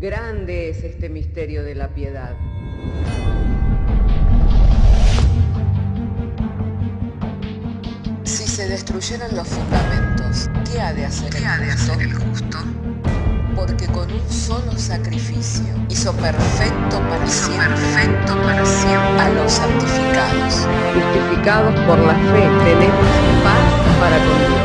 Grande es este misterio de la piedad. Si se destruyeran los fundamentos, ¿qué ha de hacer el justo? Porque con un solo sacrificio hizo perfecto para siempre a los santificados. Justificados por la fe, tenemos paz para con Dios.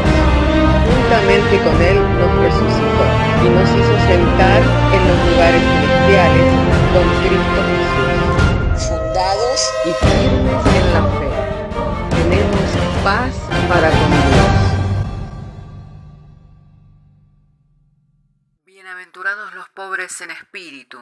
Juntamente con Él nos resucitó y nos hizo sentar en los lugares celestiales con Cristo Jesús. Fundados y firmes en la fe, tenemos paz para con Dios. Bienaventurados los pobres en espíritu,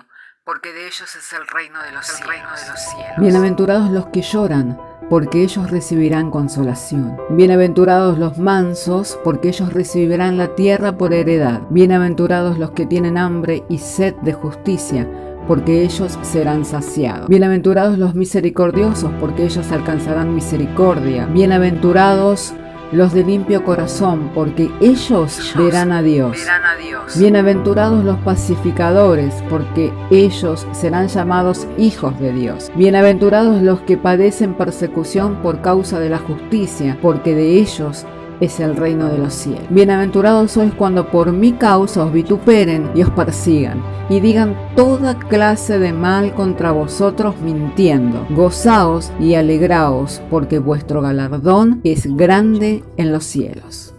porque de ellos es el reino de los cielos. Bienaventurados los que lloran, porque ellos recibirán consolación. Bienaventurados los mansos, porque ellos recibirán la tierra por heredad. Bienaventurados los que tienen hambre y sed de justicia, porque ellos serán saciados. Bienaventurados los misericordiosos, porque ellos alcanzarán misericordia. Bienaventurados los de limpio corazón, porque ellos verán a Dios. Bienaventurados los pacificadores, porque ellos serán llamados hijos de Dios. Bienaventurados los que padecen persecución por causa de la justicia, porque de ellos es el reino de los cielos. Bienaventurados sois cuando por mi causa os vituperen y os persigan, y digan toda clase de mal contra vosotros mintiendo. Gozaos y alegraos, porque vuestro galardón es grande en los cielos.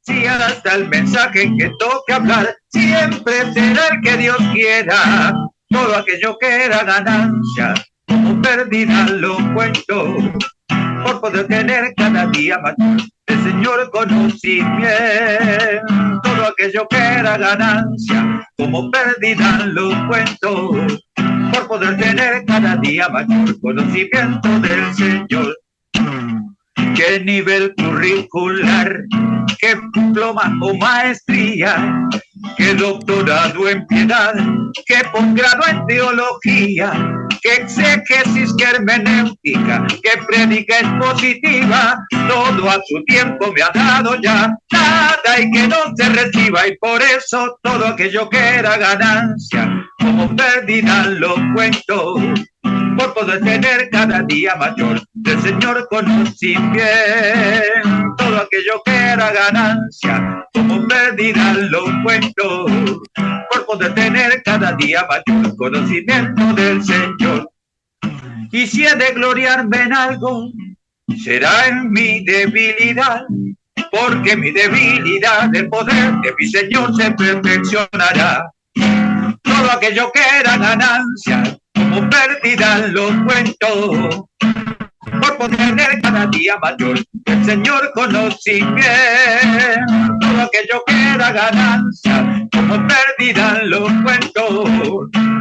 Si hasta el mensaje que toque hablar siempre será el que Dios quiera. Todo aquello que era ganancia, como pérdida lo cuento, por poder tener cada día más el Señor conocimiento. Todo aquello que era ganancia, como pérdida lo cuento, por poder tener cada día mayor conocimiento del Señor. ¿Qué nivel curricular? ¿Qué diploma o maestría? ¿Qué doctorado en piedad? ¿Qué posgrado en teología? ¿Qué exégesis, qué hermenéutica? ¿Qué prédica expositiva? Todo a su tiempo me ha dado ya. Nada hay que no se reciba, y por eso todo aquello que era ganancia, como pérdida lo cuento, por poder tener cada día mayor del Señor conocimiento. Todo aquello que era ganancia, como pérdida lo cuento, por poder tener cada día mayor conocimiento del Señor. Y si he de gloriarme en algo, será en mi debilidad, porque mi debilidad, el poder de mi Señor se perfeccionará. Todo aquello que era ganancia, como pérdida lo cuento, por poder tener cada día mayor el Señor conocimiento. Todo aquello que era ganancia, como pérdida lo cuento,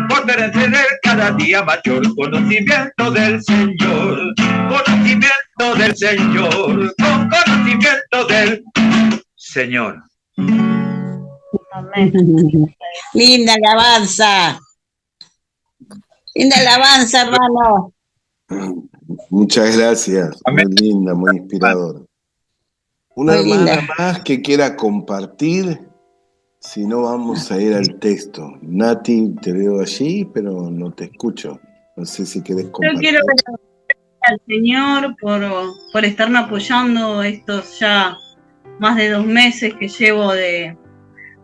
por tener cada día mayor conocimiento del Señor. Conocimiento del Señor, con conocimiento del Señor. Amén. Linda alabanza. Linda alabanza, hermano. Muchas gracias. Amén. Muy linda, muy inspiradora. Una Muy hermana linda. más que quiera compartir, si no vamos a ir al texto. Nati, te veo allí, pero no te escucho. No sé si querés Yo compartir. quiero agradecer al Señor por estarme apoyando estos ya más de 2 meses que llevo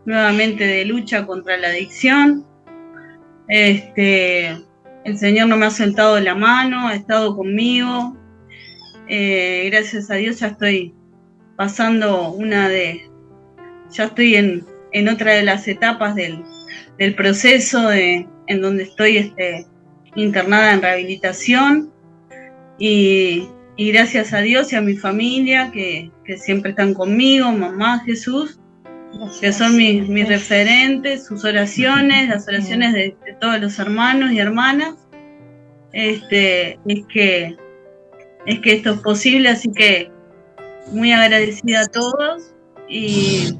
nuevamente de lucha contra la adicción. El Señor no me ha soltado la mano, ha estado conmigo. Gracias a Dios ya estoy pasando ya estoy en otra de las etapas del proceso en donde estoy internada en rehabilitación. Y gracias a Dios y a mi familia que siempre están conmigo, mamá, Jesús, que son mis referentes, sus oraciones, las oraciones de todos los hermanos y hermanas, es que esto es posible, así que muy agradecida a todos y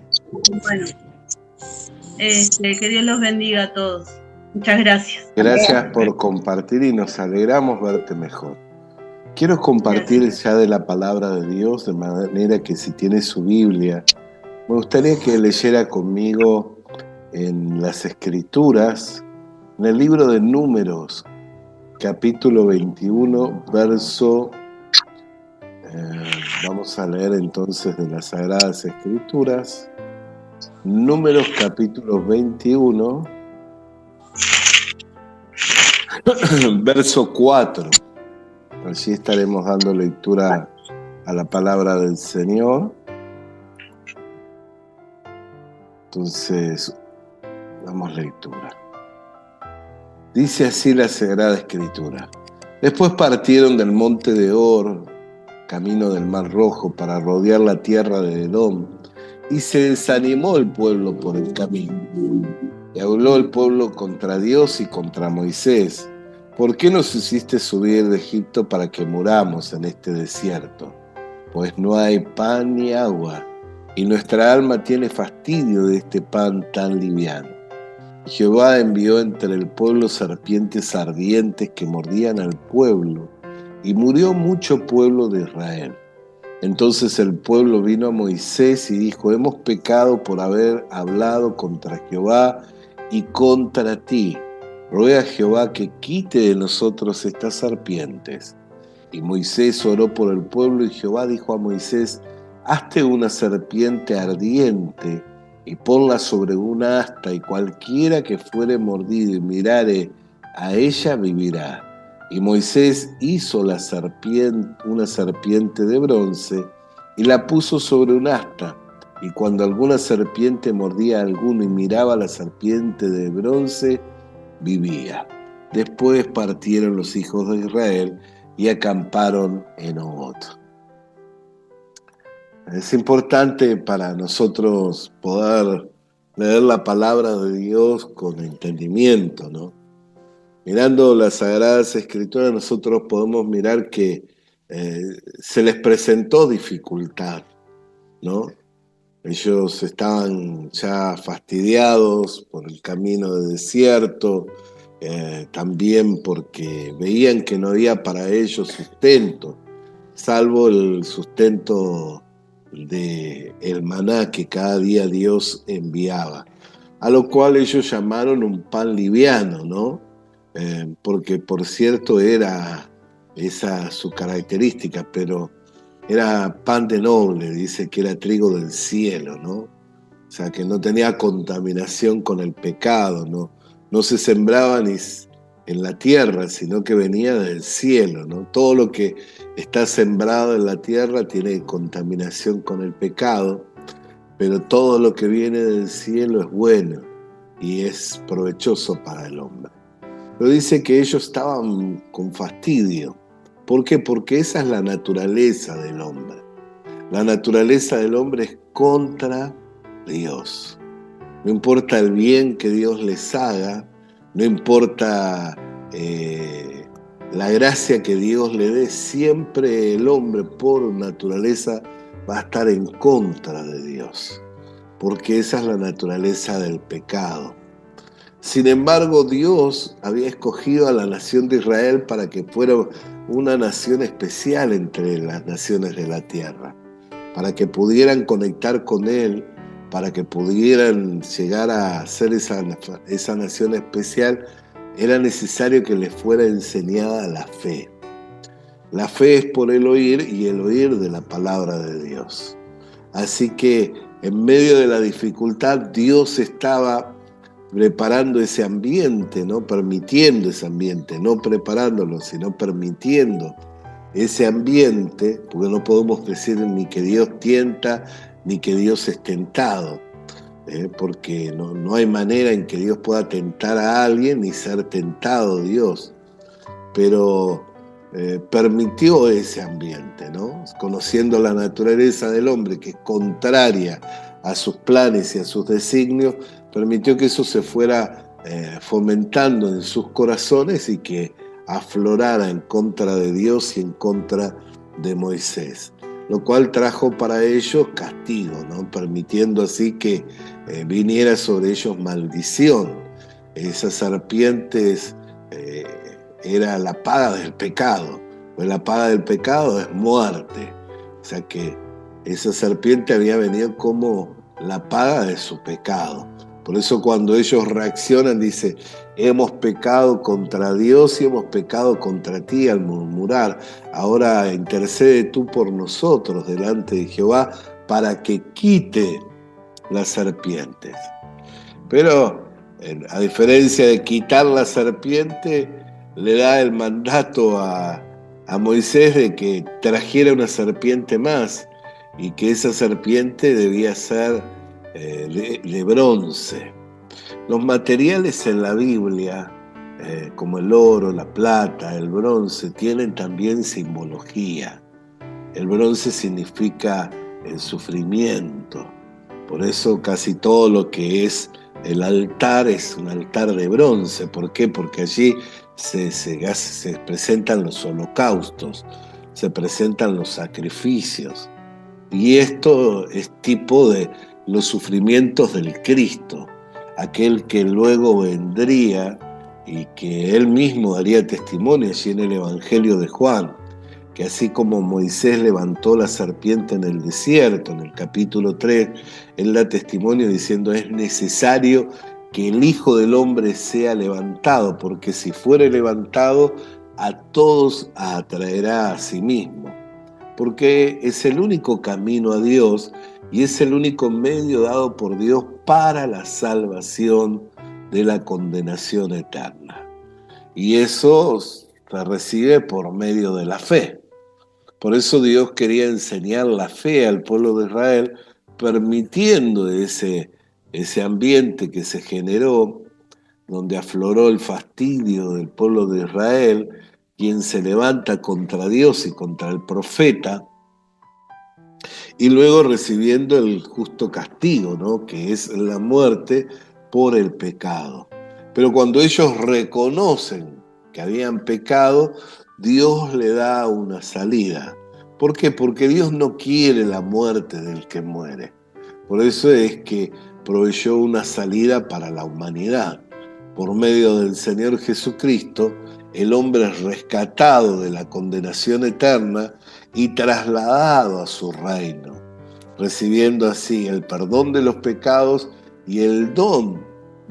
bueno, que Dios los bendiga a todos. Muchas gracias. Gracias por compartir y nos alegramos verte mejor. Quiero compartir ya de la palabra de Dios, de manera que si tiene su Biblia, me gustaría que leyera conmigo en las Escrituras, en el libro de Números, capítulo 21, verso... vamos a leer entonces de las Sagradas Escrituras, Números capítulo 21, verso 4. Allí estaremos dando lectura a la palabra del Señor. Entonces, damos lectura. Dice así la Sagrada Escritura. Después partieron del monte de Hor, camino del Mar Rojo, para rodear la tierra de Edom, y se desanimó el pueblo por el camino. Y habló el pueblo contra Dios y contra Moisés. ¿Por qué nos hiciste subir de Egipto para que muramos en este desierto? Pues no hay pan ni agua, y nuestra alma tiene fastidio de este pan tan liviano. Jehová envió entre el pueblo serpientes ardientes que mordían al pueblo, y murió mucho pueblo de Israel. Entonces el pueblo vino a Moisés y dijo: hemos pecado por haber hablado contra Jehová y contra ti. Ruega a Jehová que quite de nosotros estas serpientes. Y Moisés oró por el pueblo, y Jehová dijo a Moisés: hazte una serpiente ardiente y ponla sobre una asta, y cualquiera que fuere mordido y mirare a ella vivirá. Y Moisés hizo una serpiente de bronce y la puso sobre un asta. Y cuando alguna serpiente mordía a alguno y miraba a la serpiente de bronce, vivía. Después partieron los hijos de Israel y acamparon en Obot. Es importante para nosotros poder leer la palabra de Dios con entendimiento, ¿no? Mirando las Sagradas Escrituras, nosotros podemos mirar que se les presentó dificultad, ¿no? Ellos estaban ya fastidiados por el camino de desierto, también porque veían que no había para ellos sustento, salvo el sustento del maná que cada día Dios enviaba, a lo cual ellos llamaron un pan liviano, ¿no? Porque por cierto era esa su característica, pero era pan de noble, dice que era trigo del cielo, ¿no? O sea, que no tenía contaminación con el pecado, no se sembraba ni en la tierra, sino que venía del cielo, ¿no? Todo lo que está sembrado en la tierra tiene contaminación con el pecado, pero todo lo que viene del cielo es bueno y es provechoso para el hombre. Pero dice que ellos estaban con fastidio. ¿Por qué? Porque esa es la naturaleza del hombre. La naturaleza del hombre es contra Dios. No importa el bien que Dios les haga, no importa la gracia que Dios le dé, siempre el hombre por naturaleza va a estar en contra de Dios, porque esa es la naturaleza del pecado. Sin embargo, Dios había escogido a la nación de Israel para que fuera una nación especial entre las naciones de la tierra, para que pudieran conectar con Él, para que pudieran llegar a ser esa nación especial. Era necesario que les fuera enseñada la fe. La fe es por el oír, y el oír de la palabra de Dios. Así que en medio de la dificultad, Dios estaba preparando ese ambiente, ¿no? Permitiendo ese ambiente, no preparándolo, sino permitiendo ese ambiente, porque no podemos decir ni que Dios tienta, ni que Dios es tentado, porque no hay manera en que Dios pueda tentar a alguien ni ser tentado Dios, pero permitió ese ambiente, ¿no? Conociendo la naturaleza del hombre, que es contraria a sus planes y a sus designios, permitió que eso se fuera fomentando en sus corazones y que aflorara en contra de Dios y en contra de Moisés, lo cual trajo para ellos castigo, ¿no? Permitiendo así que viniera sobre ellos maldición. esas serpientes era la paga del pecado, pues la paga del pecado es muerte. O sea que esa serpiente había venido como la paga de su pecado. Por eso cuando ellos reaccionan dice, hemos pecado contra Dios y hemos pecado contra ti al murmurar. Ahora intercede tú por nosotros delante de Jehová para que quite las serpientes. Pero a diferencia de quitar la serpiente, le da el mandato a Moisés de que trajera una serpiente más y que esa serpiente debía ser de bronce. Los materiales en la Biblia, como el oro, la plata, el bronce, tienen también simbología. El bronce significa el sufrimiento. Por eso casi todo lo que es el altar es un altar de bronce. ¿Por qué? Porque allí se presentan los holocaustos, se presentan los sacrificios. Y esto es tipo de los sufrimientos del Cristo, aquel que luego vendría y que él mismo daría testimonio allí en el Evangelio de Juan, que así como Moisés levantó la serpiente en el desierto, en el capítulo 3, él da testimonio diciendo, es necesario que el Hijo del Hombre sea levantado, porque si fuere levantado, a todos atraerá a sí mismo. Porque es el único camino a Dios y es el único medio dado por Dios para la salvación de la condenación eterna. Y eso se recibe por medio de la fe. Por eso Dios quería enseñar la fe al pueblo de Israel, permitiendo ese ambiente que se generó, donde afloró el fastidio del pueblo de Israel, quien se levanta contra Dios y contra el profeta, y luego recibiendo el justo castigo, ¿no? Que es la muerte por el pecado. Pero cuando ellos reconocen que habían pecado, Dios le da una salida. ¿Por qué? Porque Dios no quiere la muerte del que muere. Por eso es que proveyó una salida para la humanidad. Por medio del Señor Jesucristo, el hombre es rescatado de la condenación eterna y trasladado a su reino, recibiendo así el perdón de los pecados y el don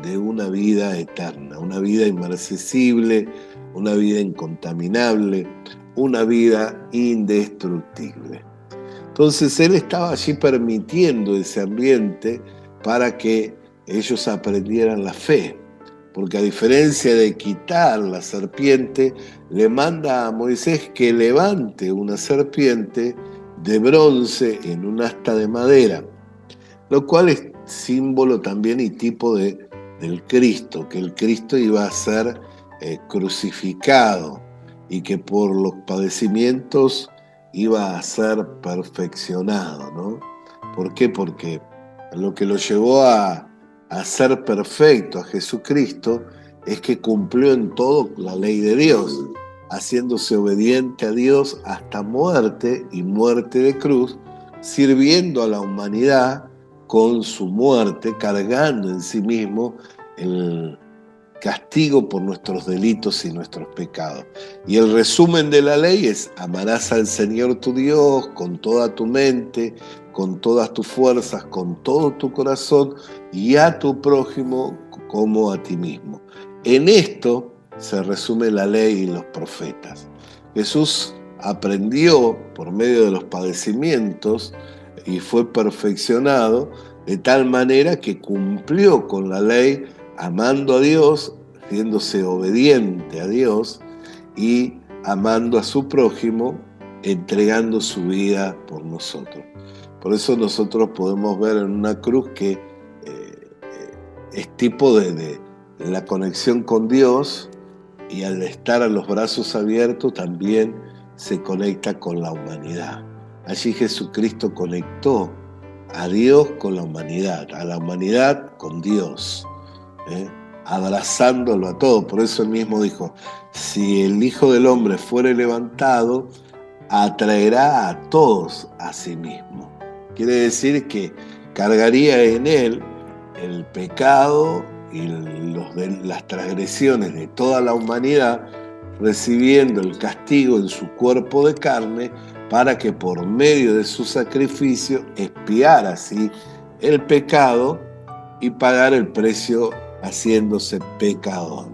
de una vida eterna, una vida inmarcesible, una vida incontaminable, una vida indestructible. Entonces él estaba allí permitiendo ese ambiente para que ellos aprendieran la fe, porque a diferencia de quitar la serpiente, le manda a Moisés que levante una serpiente de bronce en un asta de madera, lo cual es símbolo también y tipo del Cristo, que el Cristo iba a ser crucificado y que por los padecimientos iba a ser perfeccionado, ¿no? ¿Por qué? Porque lo que lo llevó a ser perfecto a Jesucristo es que cumplió en todo la ley de Dios, haciéndose obediente a Dios hasta muerte y muerte de cruz, sirviendo a la humanidad con su muerte, cargando en sí mismo el castigo por nuestros delitos y nuestros pecados. Y el resumen de la ley es: amarás al Señor tu Dios con toda tu mente, con todas tus fuerzas, con todo tu corazón, y a tu prójimo como a ti mismo. En esto se resume la ley y los profetas. Jesús aprendió por medio de los padecimientos y fue perfeccionado de tal manera que cumplió con la ley, amando a Dios, haciéndose obediente a Dios y amando a su prójimo, entregando su vida por nosotros. Por eso nosotros podemos ver en una cruz que es tipo de la conexión con Dios, y al estar a los brazos abiertos también se conecta con la humanidad. Allí Jesucristo conectó a Dios con la humanidad, a la humanidad con Dios, abrazándolo a todo. Por eso él mismo dijo: si el Hijo del Hombre fuere levantado, atraerá a todos a sí mismo. Quiere decir que cargaría en él el pecado las transgresiones de toda la humanidad, recibiendo el castigo en su cuerpo de carne, para que por medio de su sacrificio expiara así el pecado y pagar el precio haciéndose pecador.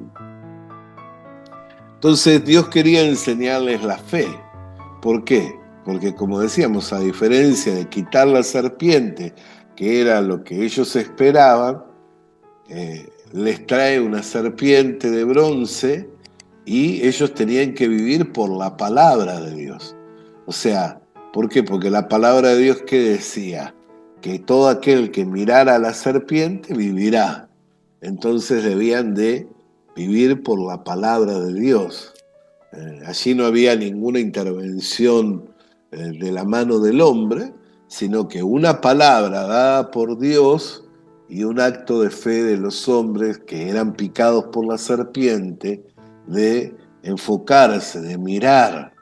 Entonces Dios quería enseñarles la fe. ¿Por qué? Porque, como decíamos, a diferencia de quitar la serpiente, que era lo que ellos esperaban, les trae una serpiente de bronce y ellos tenían que vivir por la palabra de Dios. O sea, ¿por qué? Porque la palabra de Dios, ¿qué decía? Que todo aquel que mirara a la serpiente vivirá. Entonces debían de vivir por la palabra de Dios. Allí no había ninguna intervención de la mano del hombre, sino que una palabra dada por Dios y un acto de fe de los hombres que eran picados por la serpiente, de enfocarse, de mirar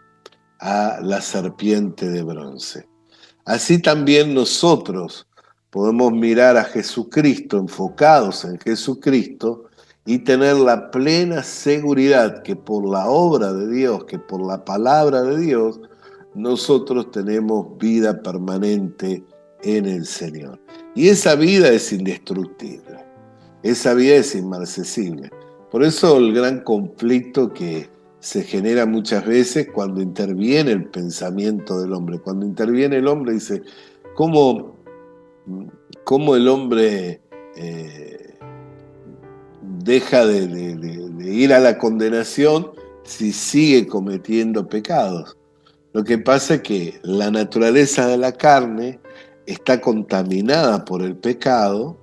a la serpiente de bronce. Así también nosotros podemos mirar a Jesucristo, enfocados en Jesucristo, y tener la plena seguridad que por la obra de Dios, que por la palabra de Dios, nosotros tenemos vida permanente en el Señor. Y esa vida es indestructible, esa vida es inmarcesible. Por eso el gran conflicto que se genera muchas veces cuando interviene el pensamiento del hombre. Cuando interviene el hombre, dice, ¿cómo el hombre deja de ir a la condenación si sigue cometiendo pecados? Lo que pasa es que la naturaleza de la carne está contaminada por el pecado,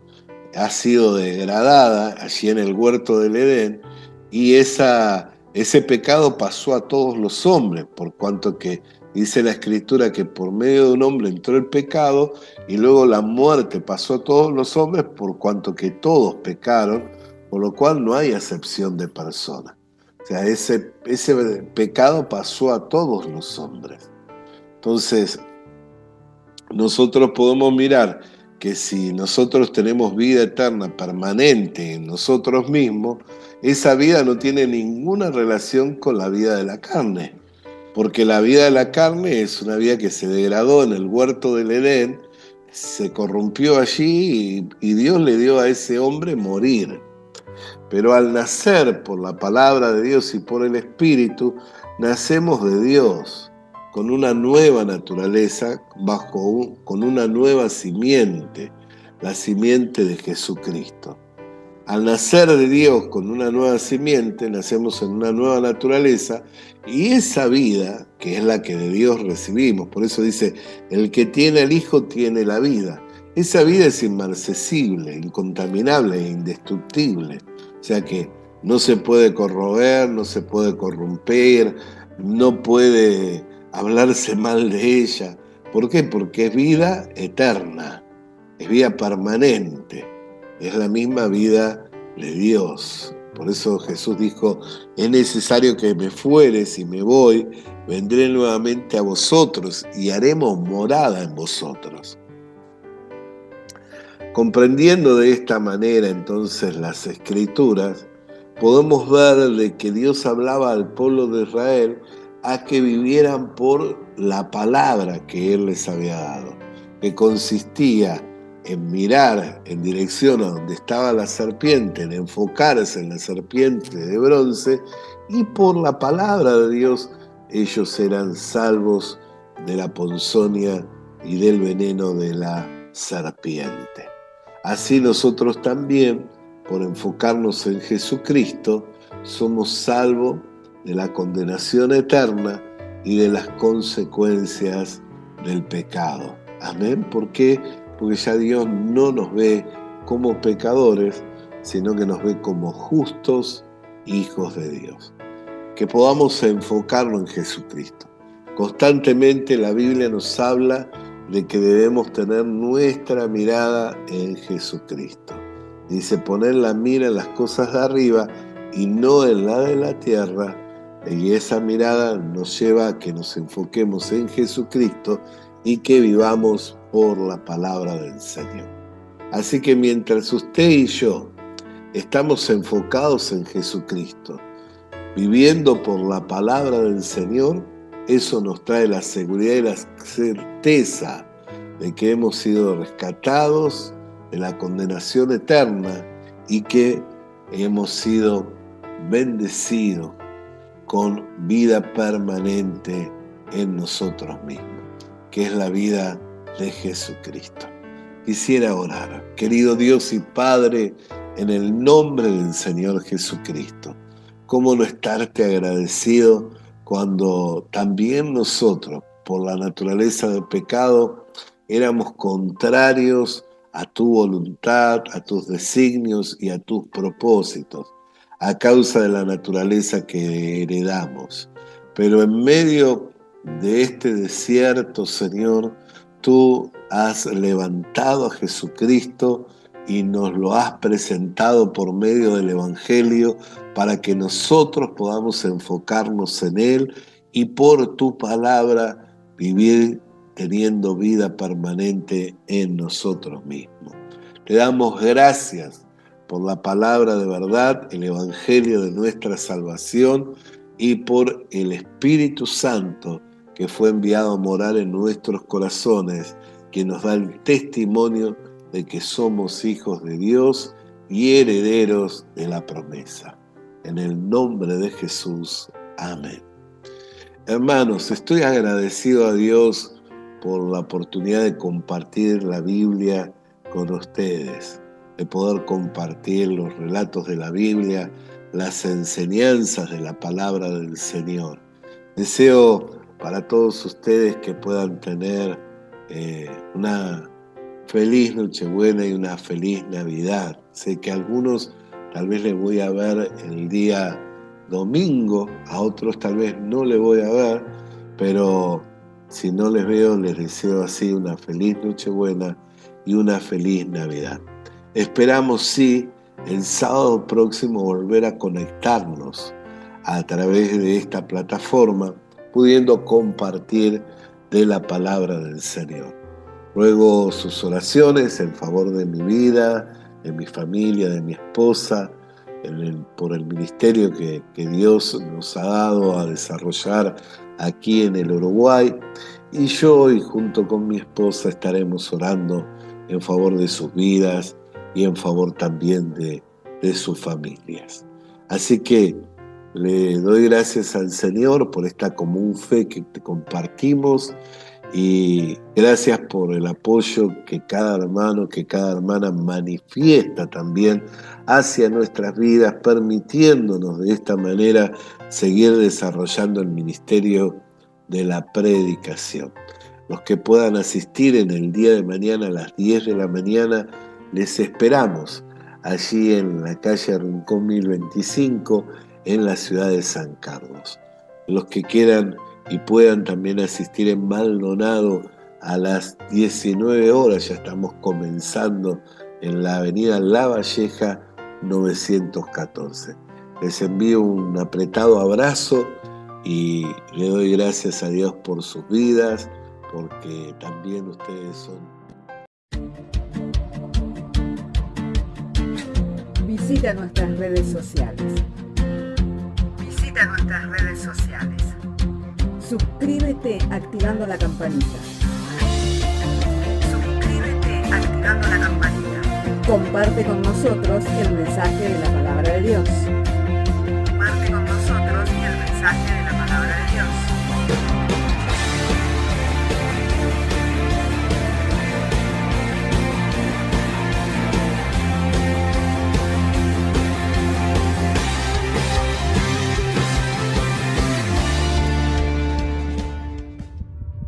ha sido degradada allí en el huerto del Edén, y ese pecado pasó a todos los hombres, por cuanto que dice la Escritura que por medio de un hombre entró el pecado, y luego la muerte pasó a todos los hombres, por cuanto que todos pecaron, por lo cual no hay acepción de persona. O sea, ese pecado pasó a todos los hombres. Entonces, nosotros podemos mirar que si nosotros tenemos vida eterna permanente en nosotros mismos, esa vida no tiene ninguna relación con la vida de la carne, porque la vida de la carne es una vida que se degradó en el huerto del Edén, se corrompió allí y Dios le dio a ese hombre morir. Pero al nacer por la palabra de Dios y por el Espíritu, nacemos de Dios, con una nueva naturaleza, con una nueva simiente, la simiente de Jesucristo. Al nacer de Dios con una nueva simiente, nacemos en una nueva naturaleza, y esa vida, que es la que de Dios recibimos, por eso dice, el que tiene al Hijo tiene la vida. Esa vida es inmarcesible, incontaminable e indestructible. O sea que no se puede corroer, no se puede corromper, no puede hablarse mal de ella. ¿Por qué? Porque es vida eterna, es vida permanente, es la misma vida de Dios. Por eso Jesús dijo, es necesario que me fuere, si me voy, vendré nuevamente a vosotros y haremos morada en vosotros. Comprendiendo de esta manera entonces las Escrituras, podemos ver de que Dios hablaba al pueblo de Israel a que vivieran por la palabra que Él les había dado, que consistía en mirar en dirección a donde estaba la serpiente, en enfocarse en la serpiente de bronce, y por la palabra de Dios ellos eran salvos de la ponzoña y del veneno de la serpiente. Así nosotros también, por enfocarnos en Jesucristo, somos salvos de la condenación eterna y de las consecuencias del pecado. Amén. ¿Por qué? Porque ya Dios no nos ve como pecadores, sino que nos ve como justos hijos de Dios. Que podamos enfocarnos en Jesucristo. Constantemente la Biblia nos habla de que debemos tener nuestra mirada en Jesucristo. Dice, poner la mira en las cosas de arriba y no en la de la tierra, y esa mirada nos lleva a que nos enfoquemos en Jesucristo y que vivamos por la palabra del Señor. Así que mientras usted y yo estamos enfocados en Jesucristo, viviendo por la palabra del Señor, eso nos trae la seguridad y la certeza de que hemos sido rescatados de la condenación eterna y que hemos sido bendecidos con vida permanente en nosotros mismos, que es la vida de Jesucristo. Quisiera orar. Querido Dios y Padre, en el nombre del Señor Jesucristo, ¿cómo no estarte agradecido cuando también nosotros, por la naturaleza del pecado, éramos contrarios a tu voluntad, a tus designios y a tus propósitos, a causa de la naturaleza que heredamos? Pero en medio de este desierto, Señor, tú has levantado a Jesucristo y nos lo has presentado por medio del Evangelio para que nosotros podamos enfocarnos en Él y por tu palabra vivir teniendo vida permanente en nosotros mismos. Te damos gracias por la palabra de verdad, el Evangelio de nuestra salvación y por el Espíritu Santo que fue enviado a morar en nuestros corazones, que nos da el testimonio de que somos hijos de Dios y herederos de la promesa. En el nombre de Jesús. Amén. Hermanos, estoy agradecido a Dios por la oportunidad de compartir la Biblia con ustedes, de poder compartir los relatos de la Biblia, las enseñanzas de la palabra del Señor. Deseo para todos ustedes que puedan tener una feliz Nochebuena y una feliz Navidad. Sé que a algunos tal vez les voy a ver el día domingo, a otros tal vez no les voy a ver, pero si no les veo, les deseo así una feliz Nochebuena y una feliz Navidad. Esperamos, sí, el sábado próximo volver a conectarnos a través de esta plataforma, pudiendo compartir de la palabra del Señor. Ruego sus oraciones en favor de mi vida, de mi familia, de mi esposa, por el ministerio que Dios nos ha dado a desarrollar aquí en el Uruguay. Y yo hoy, junto con mi esposa, estaremos orando en favor de sus vidas y en favor también de sus familias. Así que le doy gracias al Señor por esta común fe que compartimos y gracias por el apoyo que cada hermano, que cada hermana manifiesta también hacia nuestras vidas, permitiéndonos de esta manera seguir desarrollando el ministerio de la predicación. Los que puedan asistir en el día de mañana a las 10 de la mañana, les esperamos allí en la calle Rincón 1025, en la ciudad de San Carlos. Los que quieran y puedan también asistir en Maldonado a las 19 horas, ya estamos comenzando en la avenida La Valleja 914. Les envío un apretado abrazo y le doy gracias a Dios por sus vidas, porque también ustedes son. Visita nuestras redes sociales. Suscríbete activando la campanita. Comparte con nosotros el mensaje de la palabra de Dios.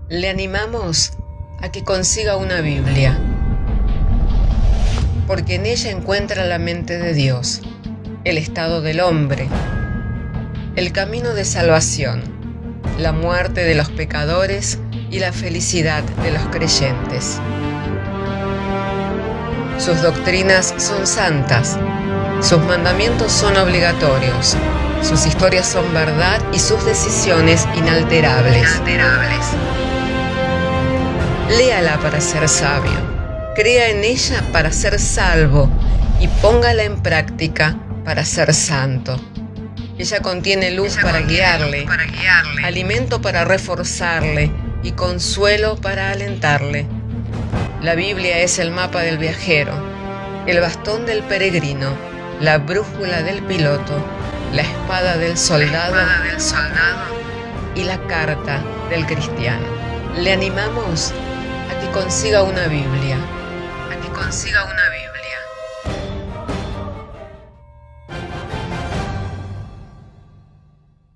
Le animamos a que consiga una Biblia, porque en ella encuentra la mente de Dios, el estado del hombre, el camino de salvación, la muerte de los pecadores y la felicidad de los creyentes. Sus doctrinas son santas, sus mandamientos son obligatorios, sus historias son verdad y sus decisiones inalterables. Léala para ser sabio, crea en ella para ser salvo y póngala en práctica para ser santo. Ella contiene luz para guiarle, alimento para reforzarle y consuelo para alentarle. La Biblia es el mapa del viajero, el bastón del peregrino, la brújula del piloto, la espada del soldado y la carta del cristiano. Le animamos a que consiga una Biblia,